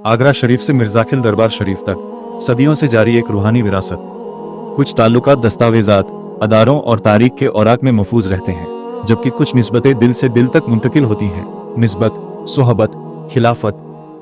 आगरा शरीफ से मिर्जाखिल दरबार शरीफ तक सदियों से जारी एक रूहानी विरासत। कुछ ताल्लुकात दस्तावेजात, अदारों और तारीख के औराक में महफूज रहते हैं, जबकि कुछ निस्बतें दिल से दिल तक मुंतकिल होती हैं। निस्बत, सोहबत, खिलाफत,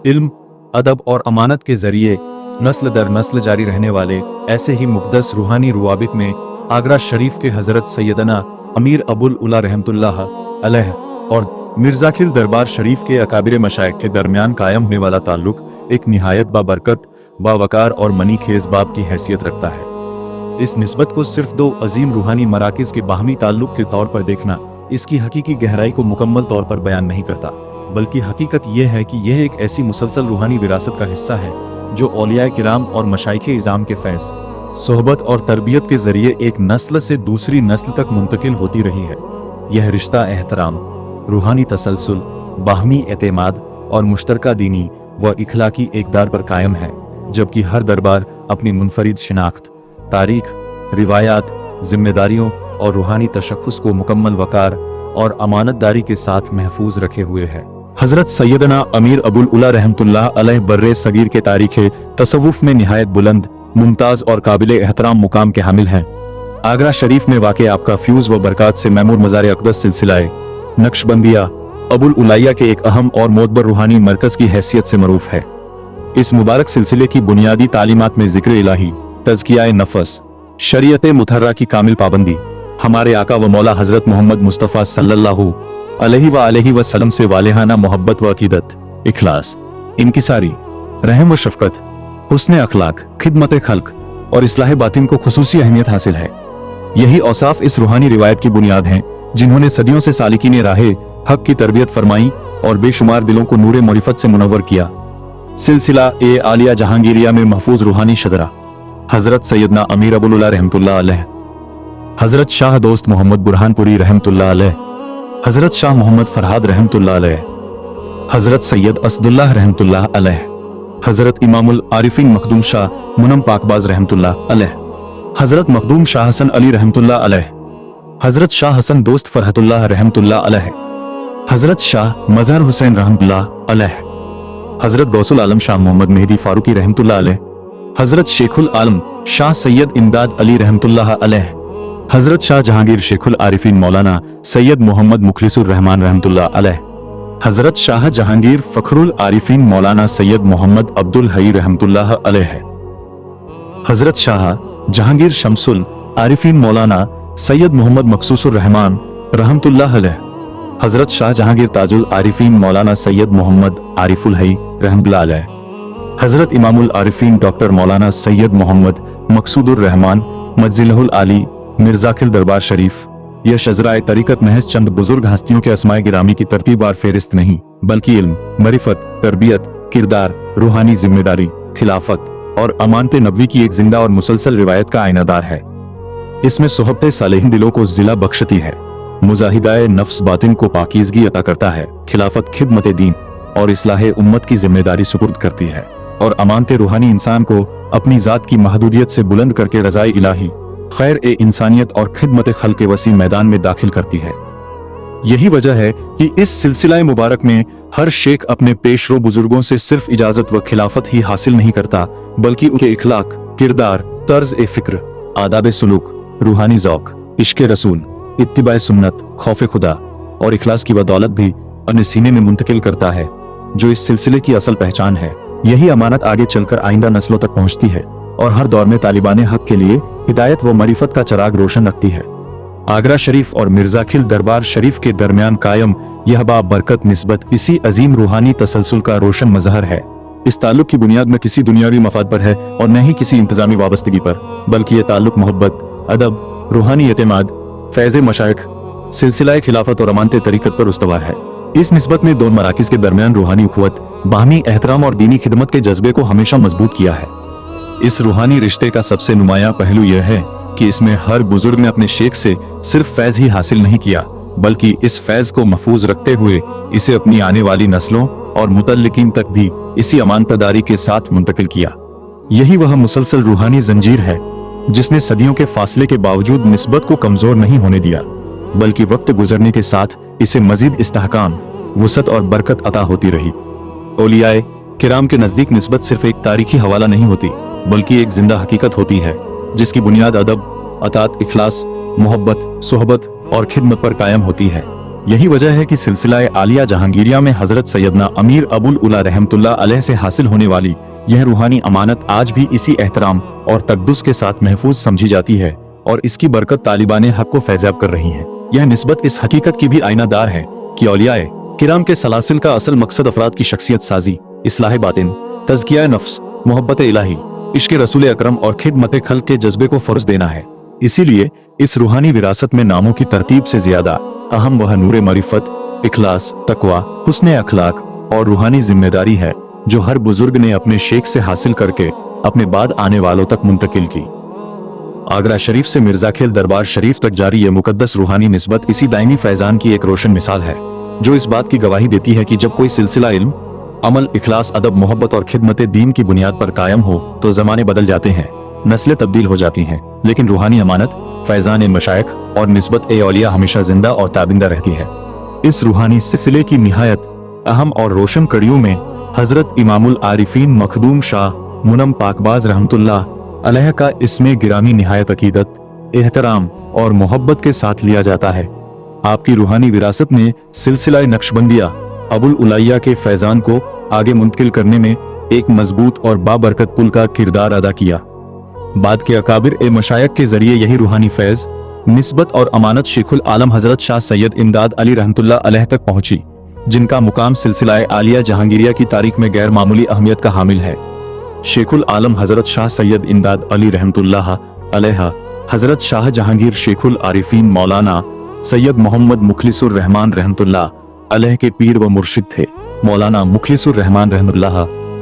इल्म, अदब और अमानत के जरिए नस्ल दर नस्ल जारी रहने वाले ऐसे ही मुक़द्दस रूहानी रुवाबित में आगरा शरीफ के हज़रत सैयदना अमीर अबुल उला रहमतुल्लाह अलैह और मिर्जाखिल दरबार शरीफ के अकाबिर मशाइख के दरमियान कायम होने वाला ताल्लुक एक निहायत बाबरकत, बावकार और मनी खेज बाब की हैसियत रखता है। इस निस्बत को सिर्फ दो अजीम रूहानी मराकिज़ के बाहमी ताल्लुक के तौर पर देखना इसकी हकीकी गहराई को मुकम्मल तौर पर बयान नहीं करता, बल्कि हकीकत यह है कि यह एक ऐसी मुसलसल रूहानी विरासत का हिस्सा है जो औलिया किराम और मशाइखे इज़ाम के फैज़, सोहबत और तरबियत के जरिए एक नस्ल से दूसरी नस्ल तक मुंतकिल होती रही है। यह रिश्ता एहतराम, रूहानी तसलसल, बाहमी एतमाद और मुश्तरका दीनी व इखलाकी इक़दार पर कायम है, जबकि हर दरबार अपनी मुनफरिद शिनाख्त, तारीख, रिवायात, जिम्मेदारियों और रूहानी तशख़्ख़ुस को मुकम्मल वकार और अमानतदारी के साथ महफूज रखे हुए है। हज़रत सैयदना अमीर अबुल उला रहमतुल्लाह अलैह बर्रे सगीर के तारीख़ तसव्वुफ़ में निहायत बुलंद, मुमताज़ और काबिल एहतराम मुकाम के हामिल हैं। आगरा शरीफ में वाक़ आपका फ्यूज़ व बरक़ात से मैमूर मज़ार अक़दस सिलसिलाए नक्शबंदिया अबुल उलाइया के एक अहम और मोतबर रूहानी मरकज़ की हैसियत से मरूफ़ है। इस मुबारक सिलसिले की बुनियादी तालीमात में ज़िक्र इलाही, तज़किया नफ़स, शरीयत मुतहर्रा की कामिल पाबंदी, हमारे आका व मौला हज़रत मोहम्मद मुस्तफ़ा सल्लल्लाहु अलैहि वसल्लम से वालिहाना मोहब्बत व अक़ीदत, इखलास, इनकिसारी, रहम व शफ़क़त, हुस्न अखलाक, खिदमत खल्क और इस्लाह बातिन को खुसूसी अहमियत हासिल है। यही औसाफ इस रूहानी रिवायत की बुनियाद हैं जिन्होंने सदियों से सालिकीन राहे हक की तरबियत फरमाई और बेशुमार दिलों को नूरे मरिफत से मुनव्वर किया। सिलसिला ए आलिया जहांगीरिया में महफूज रूहानी शजरा हज़रत सैयदना अमीर अबुल उला रहमतुल्लाह अलैह, हज़रत शाह दोस्त मोहम्मद बुरहानपुरी रहमतुल्लाह अलैह, हज़रत शाह मोहम्मद फरहाद रहमतुल्लाह अलैह, हज़रत सैयद असदुल्लाह रहमतुल्लाह अलैह, हज़रत इमामुल आरिफीन मखदूम शाह मुनम पाकबाज रहमतुल्लाह अलैह, हज़रत मखदूम शाह हसन अली रहमतुल्लाह अलैह, हज़रत शाह हसन दोस्त फरहतुल्लाह रहमतुल्लाह अलैह, हज़रत शाह मज़हर हुसैन रहमतुल्लाह अलैह, हज़रत गौसुल आलम शाह मोहम्मद मेहदी फारूकी रहमतुल्लाह अलैह, हज़रत शेखुल आलम शाह सैयद इमदाद अली रहमतुल्लाह अलैह, हज़रत शाह जहांगीर शेखुल आरिफीन मौलाना सैयद मोहम्मद मुखलिसुर रहमान रहमतुल्लाह अलैह, हज़रत शाह जहांगीर फ़खरुल आरिफीन मौलाना सैयद मोहम्मद अब्दुल हई रहमतुल्लाह अलैह, हज़रत शाह जहांगीर शमसुल आरिफीन मौलाना सैयद मोहम्मद मखसूसुर रहमान रहमतुल्लाह अलैह, हज़रत शाह जहांगीर ताजुल आरिफीन मौलाना सैयद मोहम्मद आरिफुल हई रहमतुल्लाह अलैह, हज़रत इमामुल आरिफीन डॉक्टर मौलाना सैयद मोहम्मद मकसूदुर रहमान मज्जिलहुल आली मिर्जाखिल दरबार शरीफ। यह शजराए तरीकत महज चंद बुजुर्ग हस्तियों के अस्माए गिरामी की तरतीबवार फेरिस्त नहीं, बल्कि इल्म, मरिफत, तरबियत, किरदार, रूहानी जिम्मेदारी, खिलाफत और अमानत नबवी की एक जिंदा और मुसलसल रिवायत का आईनादार है। इसमें सोहबत सालेहीन दिलों को जिला बख्शती है, मुजाहिदाए नफ्स बातिन को पाकीज़गी अता करता है, खिलाफत खिदमत दीन और इस्लाह उम्मत की जिम्मेदारी सुपुर्द करती है और अमानत रूहानी इंसान को अपनी ज़ात की महदूदियत से बुलंद करके रज़ाए इलाही, खैर ए इंसानियत और खिदमत खल्क के वसी मैदान में दाखिल करती है। यही वजह है कि इस सिलसिला मुबारक में हर शेख अपने पेशरो बुजुर्गों से सिर्फ इजाजत व खिलाफत ही हासिल नहीं करता, बल्कि उनके इखलाक, किरदार, तर्ज ए फिक्र, आदाब सुलूक, रूहानी ज़ौक, इश्क़ रसूल, इत्तिबाए सुन्नत, खौफ खुदा और इखलास की बदौलत भी अपने सीने में मुंतकिल करता है, जो इस सिलसिले की असल पहचान है। यही अमानत आगे चलकर आइंदा नस्लों तक पहुंचती है और हर दौर में तालिबान हक के लिए हिदायत व मरिफत का चराग रोशन रखती है। आगरा शरीफ और मिर्जाखिल दरबार शरीफ के दरमियान कायम यह बाबरकत निस्बत इसी अजीम रूहानी तसलसल का रोशन मज़हर है। इस ताल्लुक की बुनियाद में किसी दुनियावी मफाद पर है और न ही किसी इंतजामी वाबस्तगी पर, बल्कि यह ताल्लुक मोहब्बत, अदब, रूहानी एतमाद, फैज़ मशाइख, सिलसिला खिलाफत और अमानत तरीकत पर उस्तवार है। इस निस्बत में दोनों मराकिज़ के दरमियान रूहानी उखवत, बाहमी एहतराम और दीनी खिदमत के जज्बे को हमेशा मजबूत किया है। इस रूहानी रिश्ते का सबसे नुमायां पहलू यह है कि इसमें हर बुजुर्ग ने अपने शेख से सिर्फ फैज़ ही हासिल नहीं किया, बल्कि इस फैज़ को महफूज रखते हुए इसे अपनी आने वाली नस्लों और मुतल्लिकीन तक भी इसी अमानतदारी के साथ मुंतकिल किया। यही वह मुसलसल रूहानी जंजीर है जिसने सदियों के फासले के बावजूद निस्बत को कमजोर नहीं होने दिया, बल्कि वक्त गुजरने के साथ इसे मजीद इस्तेहकाम, वुसअत और बरकत अता होती रही। औलियाए किराम के नजदीक निस्बत सिर्फ एक तारीखी हवाला नहीं होती, बल्कि एक जिंदा हकीकत होती है, जिसकी बुनियाद अदब, अतात, इखलास, मोहब्बत, सोहबत और खिदमत पर कायम होती है। यही वजह है कि सिलसिला आलिया जहांगीरिया में हजरत सैयदना अमीर अबुल उला रहमतुल्लाह अलैह से हासिल होने वाली यह रूहानी अमानत आज भी इसी एहतराम और तकद्दुस के साथ महफूज समझी जाती है और इसकी बरकत तालिबान हक को फैजाब कर रही है। यह निस्बत इस हकीकत की भी आईनादार है कि औलियाए किराम के सलासिल का असल मकसद अफराद की शख्सियत साजी, इस्लाह बातिन, तज़किया नफ्स, मोहब्बत इलाही, इश्क रसूल अकरम और खिदमत खल्क के जज्बे को फर्ज देना है। इसीलिए इस रूहानी विरासत में नामों की तरतीब से ज्यादा अहम वह नूर मारिफत, इखलास, तकवा, हुस्न अखलाक और रूहानी जिम्मेदारी है जो हर बुजुर्ग ने अपने शेख से हासिल करके अपने बाद आने वालों तक मुंतकिल की। आगरा शरीफ से मिर्जाखेल दरबार शरीफ तक जारी ये मुकद्दस रूहानी निस्बत इसी दायमी फैजान की एक रोशन मिसाल है, जो इस बात की गवाही देती है कि जब कोई सिलसिला इल्म, अमल, इखलास, अदब, मोहब्बत और खिदमत दीन की बुनियाद पर कायम हो तो जमाने बदल जाते हैं, नस्लें तब्दील हो जाती हैं, लेकिन रूहानी अमानत, फैजान मशाइख और निस्बत औलिया हमेशा जिंदा और ताबिंदा रहती है। इस रूहानी सिलसिले की निहायत अहम और रोशन कड़ियों में हजरत इमामुल आरिफीन मखदूम शाह मुनम पाकबाज रहमतुल्लाह अलैह का इसमें गिरामी निहायत अकीदत, एहतराम और मोहब्बत के साथ लिया जाता है। आपकी रूहानी विरासत ने सिलसिला नक्शबंदिया अबुल उलाइया के फैजान को आगे मुंतकिल करने में एक मजबूत और बाबरकत पुल का किरदार अदा किया। बाद के अकाबिर ए मशायख के जरिए यही रूहानी फैज, निस्बत और अमानत शेखुल आलम हजरत शाह सैयद इमदाद अली रहमतुल्लाह अलैह तक पहुंची, जिनका मुकाम सिलसिला आलिया जहांगीरिया की तारीख में गैर मामूली अहमियत का हामिल है। शेखुल आलम हजरत शाह सैयद इमदाद अली रहमतुल्लाह अलैह हजरत शाह जहांगीर शेखुल आरिफीन मौलाना सैयद मोहम्मद मुखलिसुर रहमान रहमतुल्लाह अलैह के पीर व मुर्शिद थे। मौलाना मुखलिसुर रहमान रहमतुल्लाह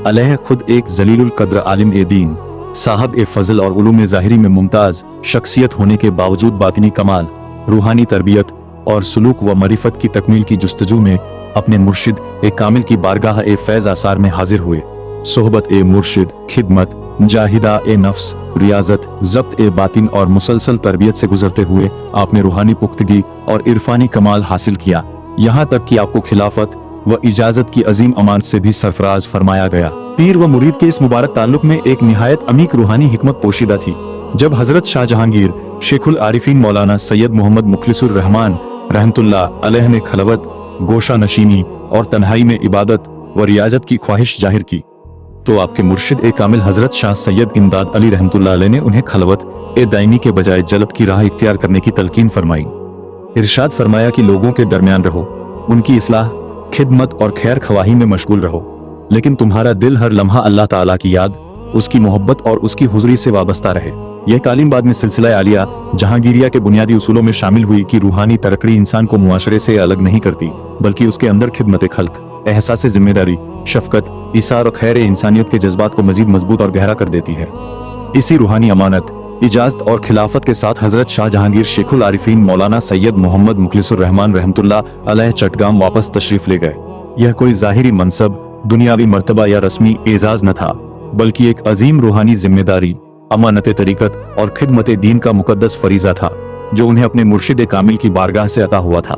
अलैह खुद एक जलीलुल कद्र आलिम ए दीन, साहब ए फजल और उलूम ज़ाहिरी में मुमताज शख्सियत होने के बावजूद बातिनी कमाल, रूहानी तरबियत और सुलूक व मरिफत की तकमील की जुस्तजू में अपने मुर्शिद ए कामिल की बारगाह ए फैज आसार में हाजिर हुए। सोहबत ए मुर्शिद, खिदमत, जाहिदा ए नफ्स, रियाजत, जब्त ए बातिन और मुसलसल तरबियत से गुजरते हुए आपने रूहानी पुख्तगी और इरफानी कमाल हासिल किया, यहाँ तक कि आपको खिलाफत व इजाजत की अजीम अमानत से भी सरफराज फरमाया गया। पीर व मुरीद के इस मुबारक ताल्लुक में एक निहायत अमीक रूहानी हिकमत पोशीदा थी। जब हजरत शाह जहांगीर शेखुल आरिफीन मौलाना सैयद मोहम्मद मुखलिसुर रहमान रहमतुल्लाह अलैह ने खलवत, गोशा नशीनी और तन्हाई में इबादत व रियाजत की ख्वाहिश जाहिर की, तो आपके मुर्शिद ए कामिल हजरत शाह सैयद इमदाद अली रहमतुल्लाह अलैह ने उन्हें खलवत ए दायमी के बजाय जलत की राह इख्तियार करने की तलकीन फरमाई। इरशाद फरमाया कि लोगों के दरमियान रहो, उनकी इस्लाह, खिदमत और खैर खवाही में मशगूल रहो, लेकिन तुम्हारा दिल हर लम्हा अल्लाह ताला की याद, उसकी मोहब्बत और उसकी हुजूरी से वाबस्ता रहे। यह तालीम बाद में सिलसिला आलिया जहांगीरिया के बुनियादी उसूलों में शामिल हुई कि रूहानी तरक्की इंसान को मुआशरे से अलग नहीं करती, बल्कि उसके अंदर खिदमत खल्क, एहसास जिम्मेदारी, शफकत, इसार और खैर इंसानियत के जज्बात को मजीद मजबूत और गहरा कर देती है। इसी रूहानी अमानत, इजाजत और खिलाफत के साथ हजरत शाह जहांगीर शेखुल आरिफीन मौलाना सैयद मोहम्मद मुखलिसुर रहमान रहमतुल्लाह अलैह चटगाम वापस तशरीफ ले गए। यह कोई जाहिरी मनसब, दुनियावी मर्तबा या रस्मी एजाज न था, बल्कि एक अजीम रूहानी जिम्मेदारी, अमानत तरीकत और खिदमत दीन का मुकद्दस फरीजा था, जो उन्हें अपने मुर्शिद कामिल की बारगाह से अता हुआ था।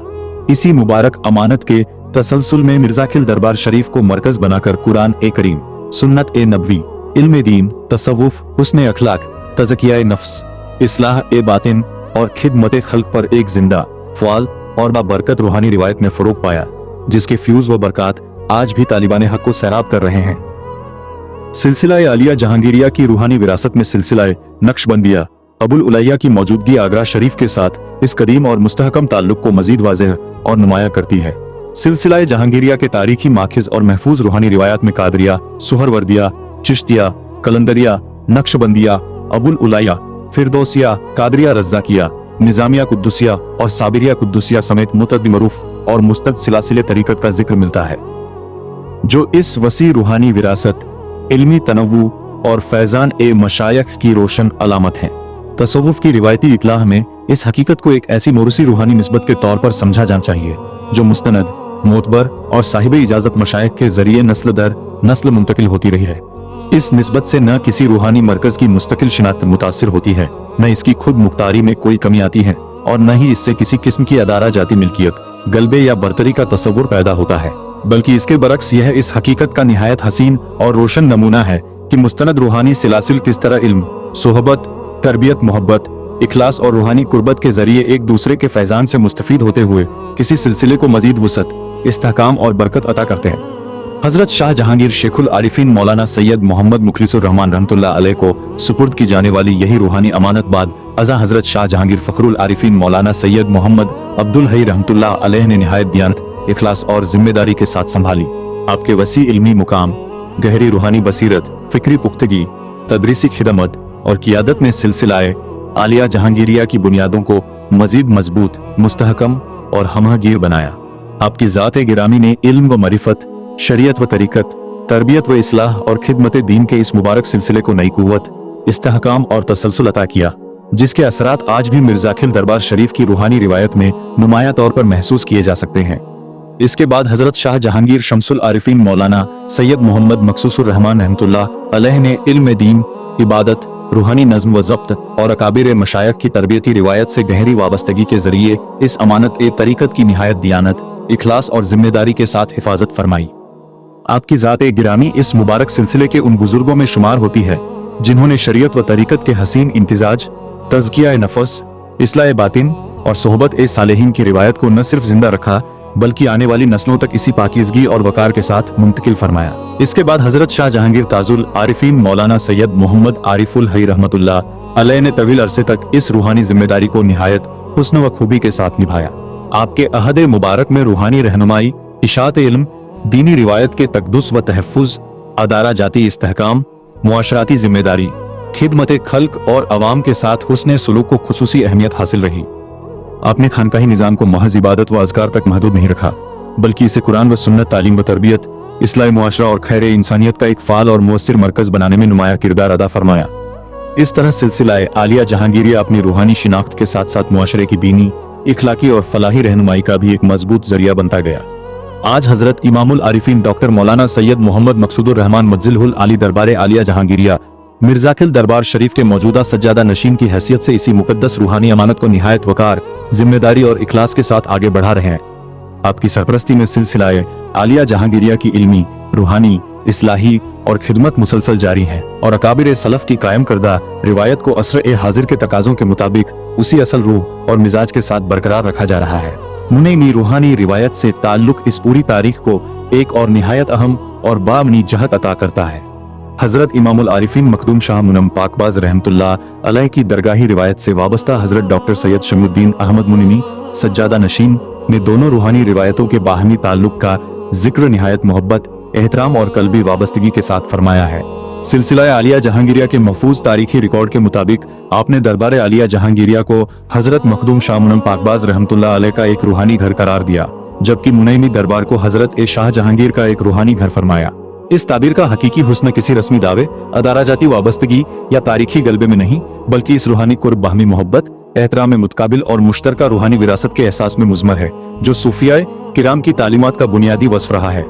इसी मुबारक अमानत के तसलसल में मिर्जाखिल दरबार शरीफ को मरकज बनाकर कुरान ए करीम, सुन्नत ए नबवी, इल्म दीन, तसव्वुफ, हुस्न अखलाक, तज़किया नफ्स, इस्लाह ए बातिन और खिदमत खल्क पर एक जिंदा, फ़ाल और बाबरकत रूहानी रिवायत ने फ़रोग़ पाया, जिसके फ्यूज व बरक़ात आज भी तालिबान हक को सैराब कर रहे हैं। सिलसिला आलिया जहांगीरिया की रूहानी विरासत में सिलसिला नक्शबंदिया अबुल उलैया की मौजूदगी आगरा शरीफ के साथ इस कदीम और मुस्तहकम ताल्लुक को मजीद वाज़ेह और नुमाया करती है। सिलसिला जहांगीरिया के तारीखी माखिज और महफूज रूहानी रिवायात में कादरिया, सुहरवर्दिया, चिश्तिया, कलंदरिया, नक्शबंदिया, अबुल उलैया, फिरदौसिया, कादरिया रज़्ज़ाकिया, निज़ामिया कुद्दुसिया और साबिरिया कुद्दुसिया समेत मुतअद्दिद मरूफ और मुस्तद सिलसिले तरीक़त का जिक्र मिलता है, जो इस वसी रूहानी विरासत, इल्मी तनव्वु और फैजान ए मशायख की रोशन अलामत हैं। तसव्वुफ की रिवायती इतलाह में इस हकीकत को एक ऐसी मोरूसी रूहानी निस्बत के तौर पर समझा जाना चाहिए जो मुस्तनद, मोतबर और साहिब इजाजत मशायख के जरिए नस्ल दर नस्ल मुंतकिल होती रही है। इस निस्बत से न किसी रूहानी मरकज की मुस्तकिल शिनाख्त मुतासिर होती है, न इसकी खुद मुख्तारी में कोई कमी आती है, और न ही इससे किसी किस्म की अदारा जाती मिल्कियत, गलबे या बरतरी का तसव्वुर पैदा होता है। बल्कि इसके बरक्स यह इस हकीकत का निहायत हसीन और रोशन नमूना है कि मुस्तनद रूहानी सिलासिल किस तरह इल्म, सोहबत, तरबियत, मोहब्बत, इखलास और रूहानी कुर्बत के जरिए एक दूसरे के फैजान से मुस्तफीद होते हुए किसी सिलसिले को मजीद वुसअत, इस्तेहकाम और बरकत अता करते हैं। हजरत शाह जहांगीर शेखुल आरिफीन मौलाना सैयद मोहम्मद मुखलिसुर रहमान रहमतुल्लाह अलैह को सुपुर्द की जाने वाली यही रूहानी अमानत बाद अज़ा हजरत शाह जहांगीर फखरुल आरिफीन मौलाना सैयद मोहम्मद अब्दुल हई रहमतुल्लाह अलैह ने निहायत दियानत, इखलास और जिम्मेदारी के साथ संभाली। आपके वसी इल्मी मुकाम, गहरी रूहानी बसीरत, फिक्री पुख्तगी, तदरीसी खिदमत और क़ियादत ने सिलसिलाए आलिया जहांगीरिया की बुनियादों को मजीद मजबूत, मुस्तहकम और हमहगीर बनाया। आपकी ज़ात-ए गिरामी ने इल्म व मरिफत, शरीयत व तरीकत, तरबियत व इस्लाह और खिदमत दीन के इस मुबारक सिलसिले को नई कुव्वत, इस्तेहकाम और तसलसल अता किया, जिसके असरात आज भी मिर्ज़ाखिल दरबार शरीफ की रूहानी रिवायत में नुमाया तौर पर महसूस किए जा सकते हैं। इसके बाद हजरत शाह जहांगीर शमसुल आरिफीन मौलाना सैयद मोहम्मद मखसूसुर रहमान रहमतुल्लाह अलैह ने इल्म दीन, इबादत, रूहानी नज़्म व ज़ब्त और अकाबिर मशायख की तरबियती रिवायत से गहरी वाबस्तगी के जरिए इस अमानत ए तरीकत की निहायत दियानत, इखलास और जिम्मेदारी के साथ हिफाजत फरमाई। आपकी ज़ात-ए गिरामी इस मुबारक सिलसिले के उन बुजुर्गों में शुमार होती है जिन्होंने शरीयत व तरीकत के हसीन इम्तिजाज, तज़किया नफस, इस्लाह बातिन और सोहबत ए सालेहीन की रिवायत को न सिर्फ जिंदा रखा बल्कि आने वाली नस्लों तक इसी पाकीज़गी और वकार के साथ मुंतकिल फरमाया। इसके बाद हजरत शाह जहांगीर ताजुल आरिफीन मौलाना सैयद मोहम्मद आरिफुल हई रहमतुल्लाह अलैह ने तवील अरसे तक इस रूहानी जिम्मेदारी को निहायत हुस्न व खूबी के साथ निभाया। आपके अहद मुबारक में रूहानी रहनुमाई, इशात इल्म, दीनी रिवायत के तकद्दुस व तहफ़्फ़ुज़, अदारा जाती इस्तेहकाम, मुआशराती जिम्मेदारी, खिदमत खल्क और अवाम के साथ हुस्न सुलूक को खुसूसी अहमियत हासिल रही। आपने खानकाही निज़ाम को महज इबादत व अज़कार तक महदूद नहीं रखा बल्कि इसे कुरान व सुन्नत, तालीम व तरबियत, इस्लाह मुआशरा और खैर इंसानियत का एक फ़ाल और मुअस्सिर मरकज़ बनाने में नुमाया किरदार अदा फरमाया। इस तरह सिलसिलाए आलिया जहांगीरिया अपनी रूहानी शिनाख्त के साथ साथ मुआशरे की दीनी, इखलाकी और फलाही रहनुमाई का भी एक मजबूत जरिया बनता गया। आज हजरत इमामुल आरिफीन डॉक्टर मौलाना सैयद मोहम्मद मकसूदुर रहमान मज्जिलहुल आली दरबार आलिया जहांगीरिया मिर्ज़ाखिल दरबार शरीफ के मौजूदा सज्जादा नशीन की हैसियत से इसी मुकद्दस रूहानी अमानत को निहायत वकार, जिम्मेदारी और इखलास के साथ आगे बढ़ा रहे हैं। आपकी सरपरस्ती में सिलसिलाए आलिया जहांगीरिया की इल्मी, रूहानी, इस्लाही और खिदमत मुसलसल जारी है और अकाबिर सलफ की कायम करदा रिवायत को असर हाजिर के तकाजों के मुताबिक उसी असल रूह और मिजाज के साथ बरकरार रखा जा रहा है। मुनैनी रूहानी रिवायत से ताल्लुक इस पूरी तारीख को एक और निहायत अहम और बामनी जहत अता करता है। हजरत इमामुल आरिफीन मखदूम शाह मुनम पाकबाज रहमतुल्लाह अलैह की दरगाही रिवायत से वाबस्ता हजरत डॉक्टर सैयद शमीउद्दीन अहमद मुनिमी सज्जादा नशीन ने दोनों रूहानी रिवायतों के बाहमी ताल्लुक का जिक्र निहायत मोहब्बत, एहतराम और कल्बी वाबस्तगी के साथ फरमाया है। सिलसिला आलिया जहांगीरिया के महफूज तारीखी रिकॉर्ड के मुताबिक आपने दरबार आलिया जहांगीरिया को हजरत मखदूम शाह मुनम पाकबाज रहमतुल्लाह अलैह का एक रूहानी घर करार दिया, जबकि मुनैमी दरबार को हजरत शाह जहांगीर का एक रूहानी घर फरमाया। इस ताबीर का हकीकी हुस्न किसी रस्मी दावे, अदारा जाती वाबस्तगी या तारीखी गलबे में नहीं बल्कि इस रूहानी कुर्ब, बाहमी मोहब्बत, एहतराम मुतकाबिल और मुश्तरका रूहानी विरासत के एहसास में मुज़मर है जो सूफियाए किराम की तालीमात का बुनियादी वस्फ रहा है।